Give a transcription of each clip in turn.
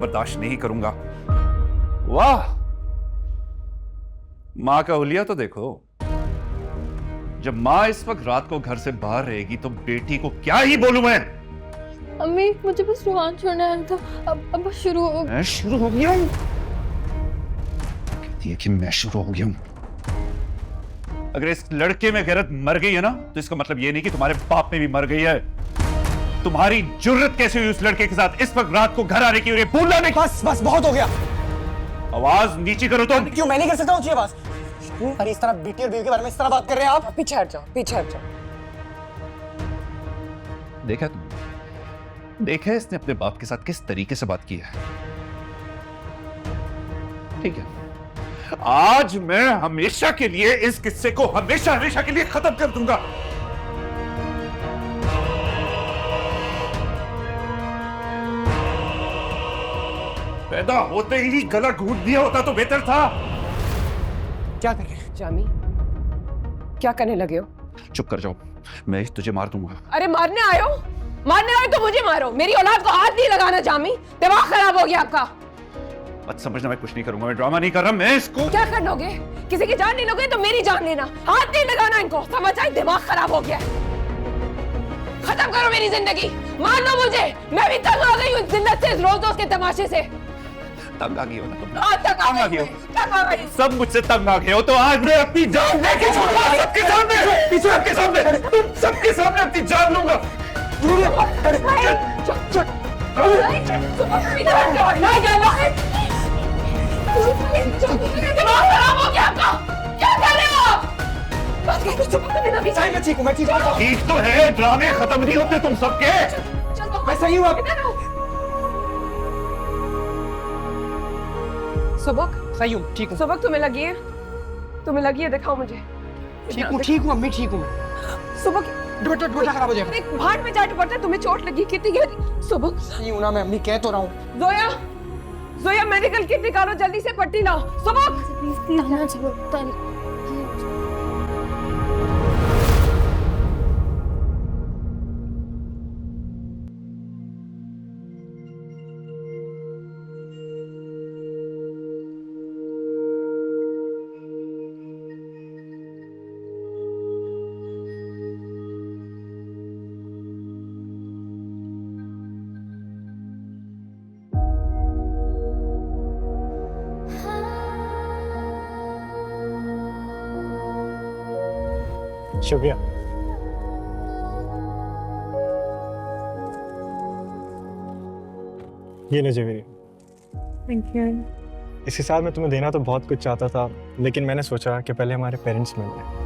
बर्दाश्त नहीं करूंगा। वाह, मां का हुलिया तो देखो। जब मां इस वक्त रात को घर से बाहर रहेगी तो बेटी को क्या ही बोलूं मैं। अम्मी मुझे बस रुहान छोड़ना है था। अब शुरू हो मैं शुरू हो गया हूं। कहती है कि मैं शुरू हो गया हूं। अगर इस लड़के में गैरत मर गई है ना तो इसका मतलब ये नहीं कि तुम्हारे बाप में भी मर गई है। तुम्हारी जुर्रत कैसे हुई उस लड़के के साथ इस वक्त रात को घर आने की और ये बोलना नहीं। बस बस बहुत हो गया। आवाज नीची करो तुम। क्यों मैं नहीं कर सकता ऊंची आवाज? अरे इस तरह बेटी और बीवी के बारे में इस तरह बात कर रहे हैं आप? पीछे हट जाओ, पीछे हट जाओ। देखा तुमने, देखा इसने अपने बाप के साथ किस तरीके से बात की है। ठीक है, आज मैं हमेशा के लिए इस किस्से को हमेशा हमेशा के लिए खत्म कर दूंगा। पैदा होते ही गला घूट दिया होता तो बेहतर था। क्या कर रहे हैं? जामी, क्या करने लगे हो? चुप कर जाओ, मैं तुझे मार दूंगा। अरे मारने आए हो? मारने आए तो मुझे मारो, मेरी औलाद को हाथ नहीं लगाना। जामी, दिमाग खराब हो गया आपका। मत समझना मैं कुछ नहीं करूंगा, मैं ड्रामा नहीं कर रहा। मैं इसको क्या कर लोगे? किसी की जान नहीं लोगे तो मेरी जान लेना। हाथ नहीं लगाना इनको, समझ आई? दिमाग खराब हो गया। खत्म करो मेरी जिंदगी, मार लो मुझे। मैं भी तंग आ गई हूँ जिन्नत से, रोज रोज के तमाशे से। तंग आ गई हो ना तुम? तंग आ गई हो, तंग आ गई। सब मुझसे तंग आ गए हो तो आज मैं अपनी जान लेके छोड़ूंगा सबके सामने, सबके सामने, तुम सबके सामने अपनी जान लूंगा। दिमाग खराब हो गया आपका। क्या कर रहे हो आप? मैं ठीक हूँ, मैं ठीक हूँ। ठीक तो है, ड्रामे खत्म नहीं होते तुम सबके। मैं सही हूँ। आप सबक सही हूँ, ठीक हूँ, सबक तुम्हें लगी है? तुम्हें लगी है? दिखाओ मुझे। ठीक हूँ अम्मी, ठीक हूँ। सबक दुपट्टा खराब हो जाएगा। एक भाट में जाट पड़ता है, तुम्हें चोट लगी कितनी गहरी? सबक सही हूँ ना मैं अम्मी, कह तो रहा हूँ। जोया, जोया मेडिकल किट निकालो, जल्दी से पट्टी लाओ। सबक शुक्रिया। ये लीजिए मेरी। Thank you. इसके साथ मैं तुम्हें देना तो बहुत कुछ चाहता था, लेकिन मैंने सोचा कि पहले हमारे पेरेंट्स मिल लें।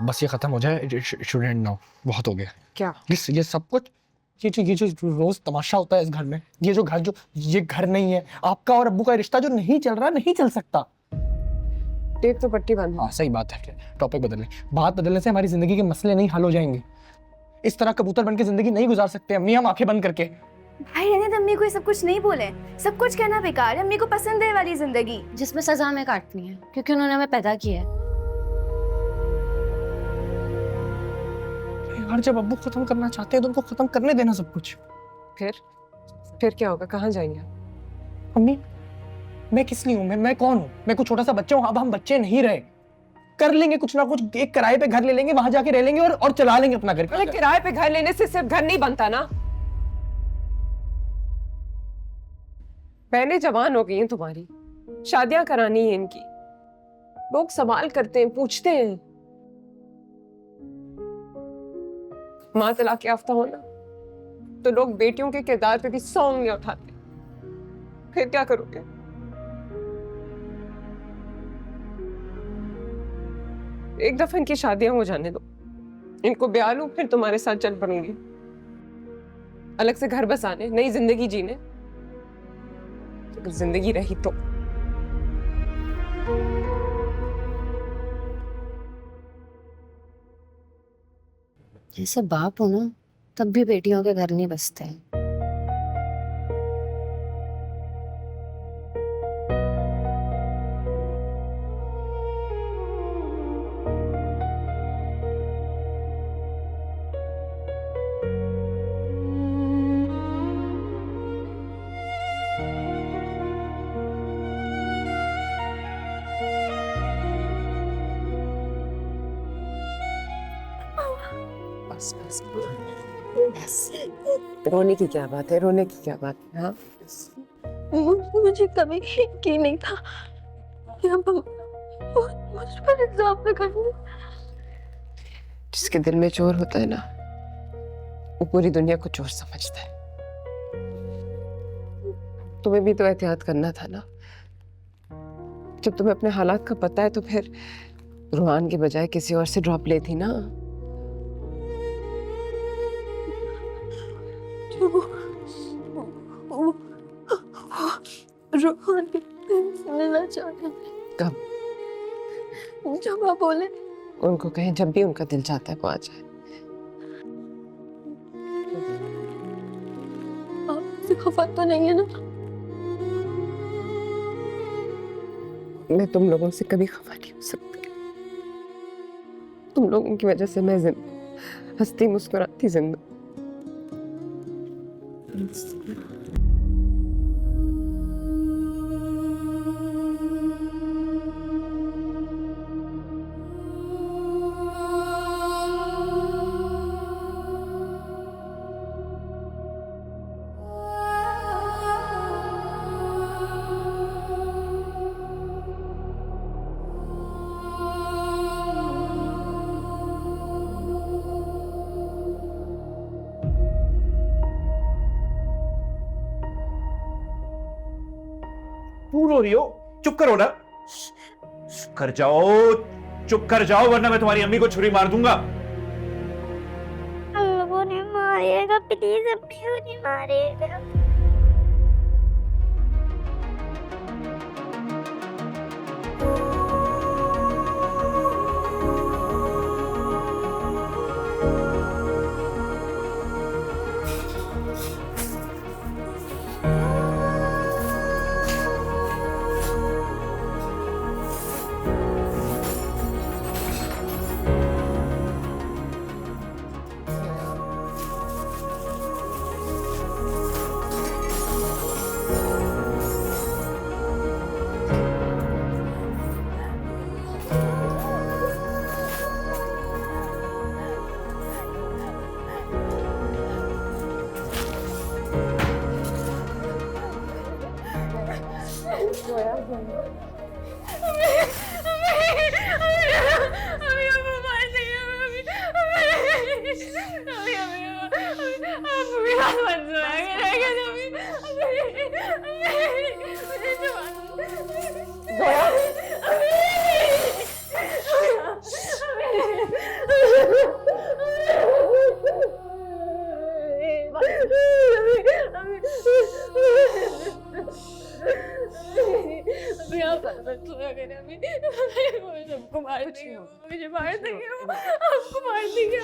बस ये खत्म हो जाए, स्टूडेंट नाउ बहुत हो गया। क्या? ये सब कुछ, ये जो रोज तमाशा होता है इस घर में, ये जो घर, जो ये घर नहीं है, आपका और अब्बू का रिश्ता जो नहीं चल रहा, नहीं चल सकता। टेप तो पट्टी बंद। हाँ सही बात है, टॉपिक बदलने, बात बदलने से हमारी जिंदगी के मसले नहीं हल हो जाएंगे। इस तरह कबूतर बन के जिंदगी नहीं गुजार सकते अम्मी हम आंखें बंद करके। भाई रहने अम्मी को ये सब कुछ नहीं बोले, सब कुछ कहना बेकार है। अम्मी को पसंद है वाली जिंदगी जिसमें सजा हमें काटनी है क्योंकि उन्होंने हमें पैदा किया है। यार जब अब्बू खत्म करना चाहते हैं तो उनको खत्म करने देना सब कुछ। फिर क्या होगा? कहाँ जाएंगे? अम्मी मैं किस लिए हूँ? मैं कौन हूँ? मैं कुछ छोटा सा बच्चा हूँ? अब हम बच्चे नहीं रहे, कर लेंगे कुछ ना कुछ, एक किराए पे घर ले लेंगे, वहां जाके रह लेंगे और चला लेंगे अपना घर। अरे किराए पे घर लेने से सिर्फ घर नहीं बनता ना। बहनें जवान हो गई हैं तुम्हारी, शादियां करानी है इनकी, लोग सवाल करते हैं, पूछते हैं। माँ तलाक याफ्ता हो ना तो लोग बेटियों के किरदार पे भी 100 उंगलियां उठाते हैं। फिर क्या करोगे? एक दफा इनकी शादियां हो जाने दो, इनको ब्याह लूं, फिर तुम्हारे साथ चल पड़ूंगी अलग से घर बसाने, नई जिंदगी जीने, अगर जिंदगी रही तो। जैसे बाप हो ना, तब भी बेटियों के घर नहीं बसते हैं। बस बस बस, रोने की क्या बात है, रोने की क्या बात है? हाँ, मुझे कभी यकीन नहीं था कि हम मुझ पर इल्जाम लगाएंगे। जिसके दिल में चोर होता है ना, वो पूरी दुनिया को चोर समझता है। तुम्हें भी तो एहतियात करना था ना। जब तुम्हें अपने हालात का पता है तो फिर रूहान के बजाय किसी और से ड्रॉप लेती ना। रोहन मिलना चाहते हैं। कब? जब आप बोले। उनको कहें जब भी उनका दिल चाहता है वो आ जाए। आपसे खफा तो नहीं है ना? मैं तुम लोगों से कभी खफा नहीं हो सकती। तुम लोगों की वजह से मैं हंसती मुस्कुराती जिंदा। क्यों रो रही हो? चुप करो ना, कर जाओ, चुप कर जाओ, वरना मैं तुम्हारी अम्मी को छुरी मार दूंगा। वो नहीं मारेगा, प्लीज अम्मी को नहीं मारेगा। सबको मार देंगे, मुझे मार देंगे, आपको मार देंगे।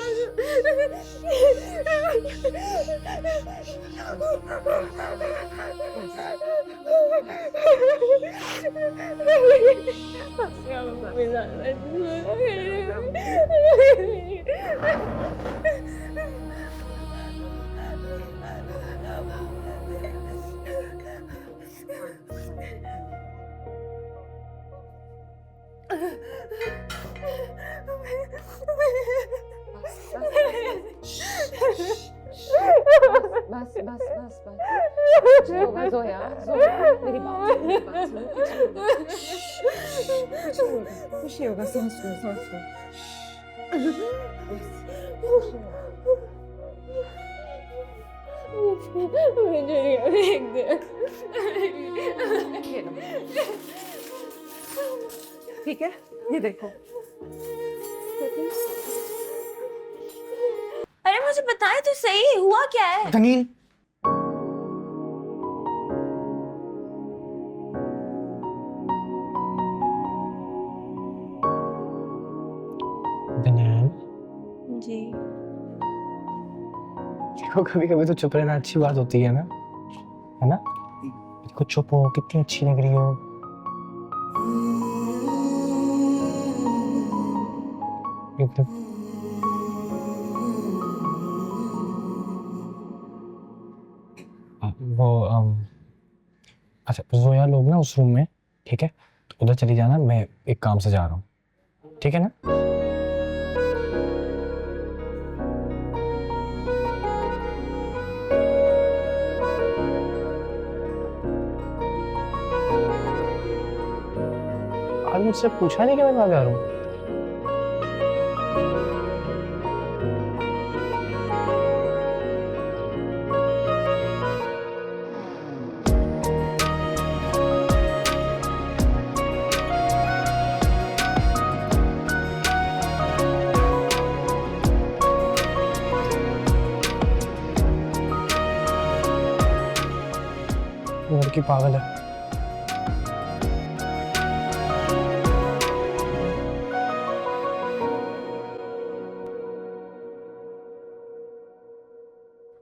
बस बस बस बस कुछ नहीं होगा जोया, जोया मेरी बात सुनो, कुछ नहीं होगा, सांस लो। मुझे फेंक दे। ठीक है, ये देखो। अरे मुझे बताए तो सही, हुआ क्या है? दनील, दनील, जी देखो कभी कभी तो चुप रहना अच्छी बात होती है ना, है ना? देखो चुप हो, कितनी अच्छी लग रही हो। एकदम वो अच्छा जोया लोग ना उस रूम में, ठीक है? तो उधर चली जाना, मैं एक काम से जा रहा हूँ, ठीक है ना? आज मुझसे पूछा नहीं कि मैं कहाँ जा रहा हूँ। वो लड़की पागल है।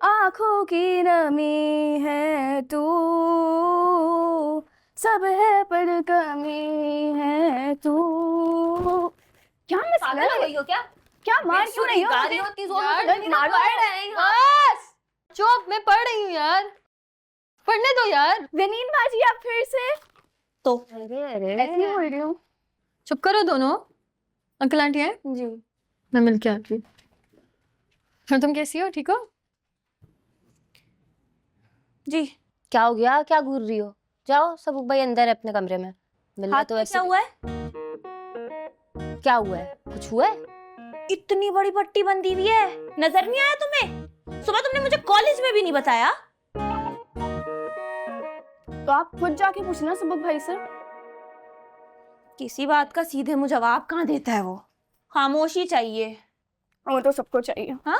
आँखों की नमी है तू, सब है पर कमी है तू। क्या मसला है? क्या मार क्यों रही हो? बस चुप, मैं पढ़ रही हूँ यार, पढ़ने दो यार। जनीन बाजी आप फिर से तो ऐसे ही बोल रही हूँ। चुप करो दोनों। अंकल आंटी है, जी मैं मिल के आती हूँ। और तुम कैसी हो, ठीक हो? जी। क्या हो गया, क्या घूर रही हो? जाओ, सबूक भाई अंदर है अपने कमरे में। मिलना हाथ तो पे ऐसे क्या हुआ है? क्या हुआ है? कुछ हुआ है? इतनी बड़ी पट्टी बंधी हुई है, नजर नहीं आया तुम्हें? सुबह तुमने मुझे कॉलेज में भी नहीं बताया। तो आप खुद जाके पूछना सबूक भाई से। किसी बात का सीधे मुंह जवाब कहाँ देता है वो? खामोशी चाहिए। वो तो सबको चाहिए। हाँ,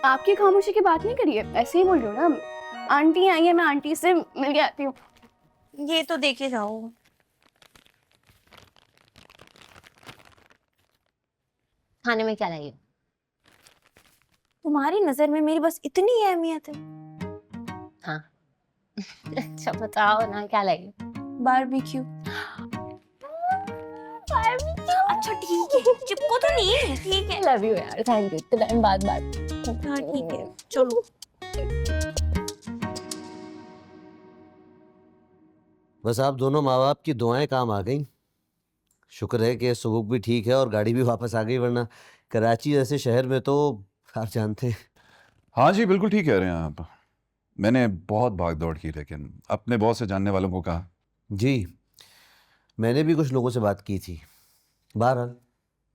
आपकी खामोशी की बात नहीं करिए, ऐसे ही बोल रही हूँ ना। आंटी आई है, मैं आंटी से मिल के आती हूँ। ये तो देखे जाओ। खाने में क्या लाई हो? तुम्हारी नजर में मेरी बस इतनी अहमियत है? हाँ। अच्छा बताओ ना, क्या लाई हो? बारबेक्यू। अच्छा ठीक है, चिपको तो नहीं है। ठीक है, लव यू यार, थैंक यू। इतने टाइम बाद बात। हाँ ठीक है, चलो। बस आप दोनों माँ बाप की दुआएं काम आ गई। शुक्र है कि सुबुक भी ठीक है और गाड़ी भी वापस आ गई, वरना कराची जैसे शहर में तो आप जानते हैं। हाँ जी, बिल्कुल ठीक कह रहे हैं आप। मैंने बहुत भाग दौड़ की, लेकिन अपने बॉस से जानने वालों को कहा। जी, मैंने भी कुछ लोगों से बात की थी। बहरहाल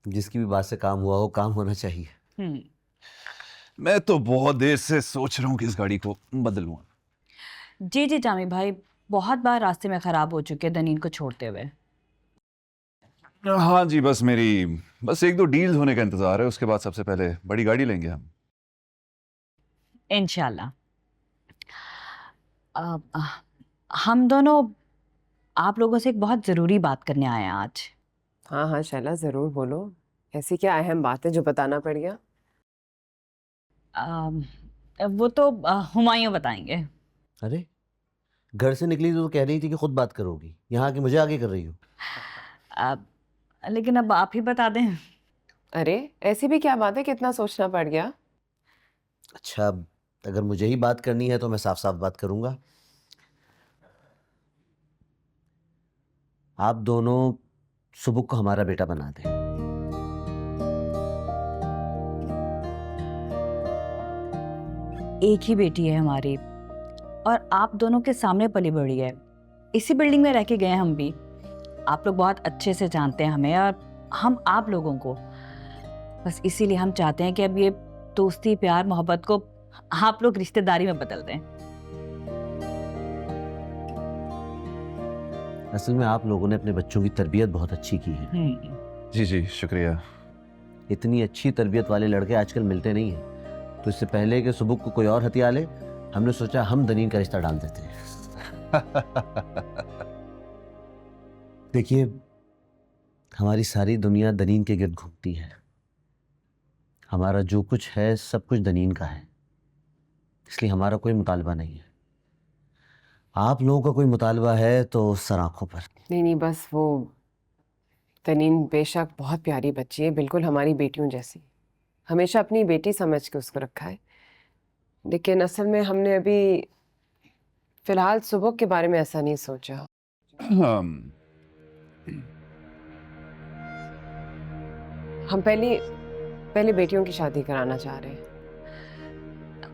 जिसकी भी बात से काम हुआ हो, काम होना चाहिए। मैं तो बहुत देर से सोच रहा हूँ कि इस गाड़ी को बदलूँ। जी जी जामी भाई, बहुत बार रास्ते में खराब हो चुके हैं दनीन को छोड़ते हुए। हाँ जी, बस एक दो डील्स होने का इंतजार है, उसके बाद सबसे पहले बड़ी गाड़ी लेंगे हम। इंशाल्लाह। हम दोनों आप लोगों से एक बहुत ज़रूरी बात करने आए हैं आज। हाँ हाँ शैला, जरूर बोलो। ऐसी क्या अहम बात है जो बताना पड़ गया? वो तो हुमायूं बताएंगे। अरे, घर से निकली तो कह रही थी कि खुद बात करोगी, यहाँ की मुझे आगे कर रही हो। लेकिन अब आप ही बता दें। अरे ऐसी भी क्या बात है, कितना सोचना पड़ गया? अच्छा, अगर मुझे ही बात करनी है तो मैं साफ साफ बात करूंगा। आप दोनों सुबुक को हमारा बेटा बना दें। एक ही बेटी है हमारी और आप दोनों के सामने पली बड़ी है। इसी बिल्डिंग में रह के गए हम भी। आप लोग बहुत अच्छे से जानते हैं हमें और हम आप लोगों को। बस इसीलिए हम चाहते हैं कि अब ये दोस्ती प्यार मोहब्बत को आप लोग रिश्तेदारी में बदल दें। असल में आप लोगों ने अपने बच्चों की तरबियत बहुत अच्छी की है। जी जी शुक्रिया। इतनी अच्छी तरबियत वाले लड़के आजकल मिलते नहीं हैं। तो इससे पहले कि सुबुक को कोई और हथिया ले, हमने सोचा हम दनीन का रिश्ता डाल देते हैं। देखिए, हमारी सारी दुनिया दनीन के गिर्द घूमती है। हमारा जो कुछ है सब कुछ दनीन का है, इसलिए हमारा कोई मुतालबा नहीं है। आप लोगों का कोई मुतालबा है तो सर आंखों पर। नहीं, बस वो तनीन बेशक बहुत प्यारी बच्ची है, बिल्कुल हमारी बेटियों जैसी। हमेशा अपनी बेटी समझ के उसको रखा है, लेकिन असल में हमने अभी फिलहाल सुबह के बारे में ऐसा नहीं सोचा। हम पहले बेटियों की शादी कराना चाह रहे हैं।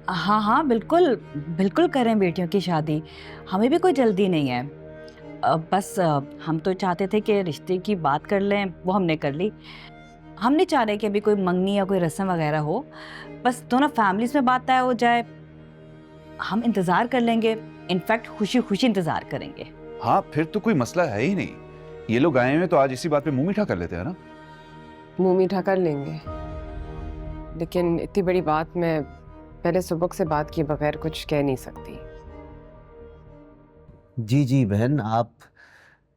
हाँ हाँ बिल्कुल बिल्कुल करें बेटियों की शादी। हमें भी कोई जल्दी नहीं है। बस हम तो चाहते थे कि रिश्ते की बात कर लें, वो हमने कर ली। हम नहीं चाह रहे कि अभी कोई मंगनी या कोई रस्म वगैरह हो। बस दोनों फैमिलीज में बात तय हो जाए, हम इंतज़ार कर लेंगे। इनफैक्ट खुशी खुशी इंतज़ार करेंगे। हाँ फिर तो कोई मसला है ही नहीं। ये लोग आए हैं तो आज इसी बात पे मुंह मीठा कर लेते हैं ना। मुंह मीठा कर लेंगे, लेकिन इतनी बड़ी बात मैं पहले सुबह से बात किए बगैर कुछ कह नहीं सकती। जी जी बहन, आप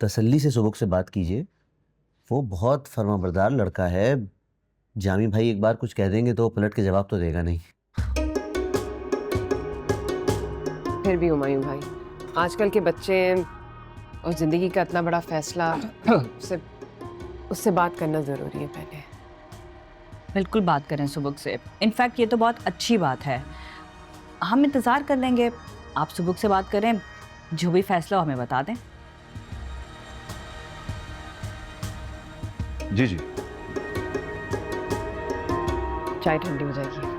तसल्ली से सुबुक से बात कीजिए। वो बहुत फर्माबरदार लड़का है। जामी भाई एक बार कुछ कह देंगे तो पलट के जवाब तो देगा नहीं। फिर भी हुमायूं भाई, आजकल के बच्चे और जिंदगी का इतना बड़ा फैसला, उससे बात करना ज़रूरी है पहले। बिल्कुल बात करें सुबह से। इनफैक्ट ये तो बहुत अच्छी बात है। हम इंतज़ार कर लेंगे, आप सुबह से बात करें, जो भी फैसला हमें बता दें। जी जी। चाय ठंडी हो जाएगी।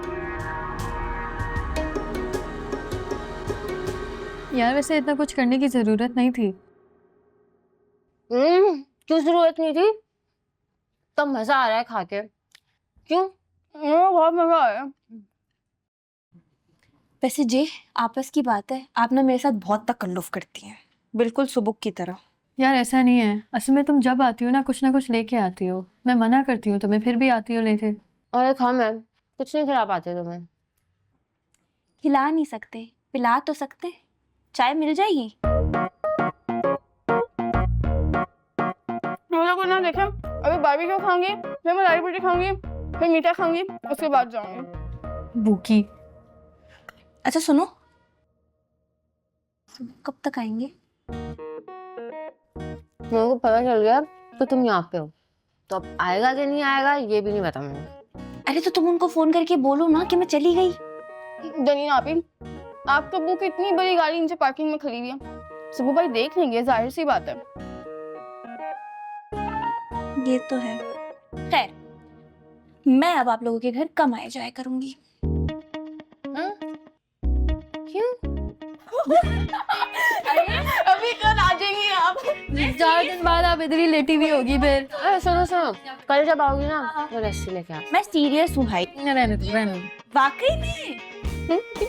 यार वैसे इतना कुछ करने की जरूरत नहीं थी। क्यों जरूरत नहीं थी? तब मजा आ रहा है खा के। क्यों? बहुत मजा आया। वैसे जे आपस की बात है, आप ना मेरे साथ बहुत तकल्लुफ करती हैं, बिल्कुल सुबुक की तरह। यार ऐसा नहीं है, असल में तुम जब आती हो ना कुछ लेके आती हो। मैं मना करती हूँ तुम्हें, फिर भी आती हो लेके। अरे खा, मैं कुछ नहीं खिला पाते तुम्हें। खिला नहीं सकते, पिला तो सकते। चाय मिल जाएगी? को ना देखें, अभी बारबेक्यू खाऊंगी, फिर मैं लारी पूरी खाऊंगी, फिर मीठा खाऊंगी, उसके बाद जाऊंगी भूखी। अच्छा सुनो, कब तक आएंगे? मेरे को पता चल गया तो तुम यहाँ पे हो, तो अब आएगा कि नहीं आएगा ये भी नहीं पता मुझे। अरे तो तुम उनको फोन करके बोलो ना कि मैं चली गई। दनीन आपी, आपका अब्बू की इतनी बड़ी गाड़ी नीचे पार्किंग में खड़ी हुई है, सबू भाई देख लेंगे, जाहिर सी बात है। ये तो है। खैर, मैं अब आप लोगों के घर कम आए जाया करूंगी। क्यों? अभी कल आ जाएंगी आप। 4 दिन बाद आप इधर ही लेटी हुई होगी फिर। अरे सुनो, कल जब आओगी ना तो लस्सी लेके आ। मैं सीरियस हूँ भाई। रहने दो। वाकई में?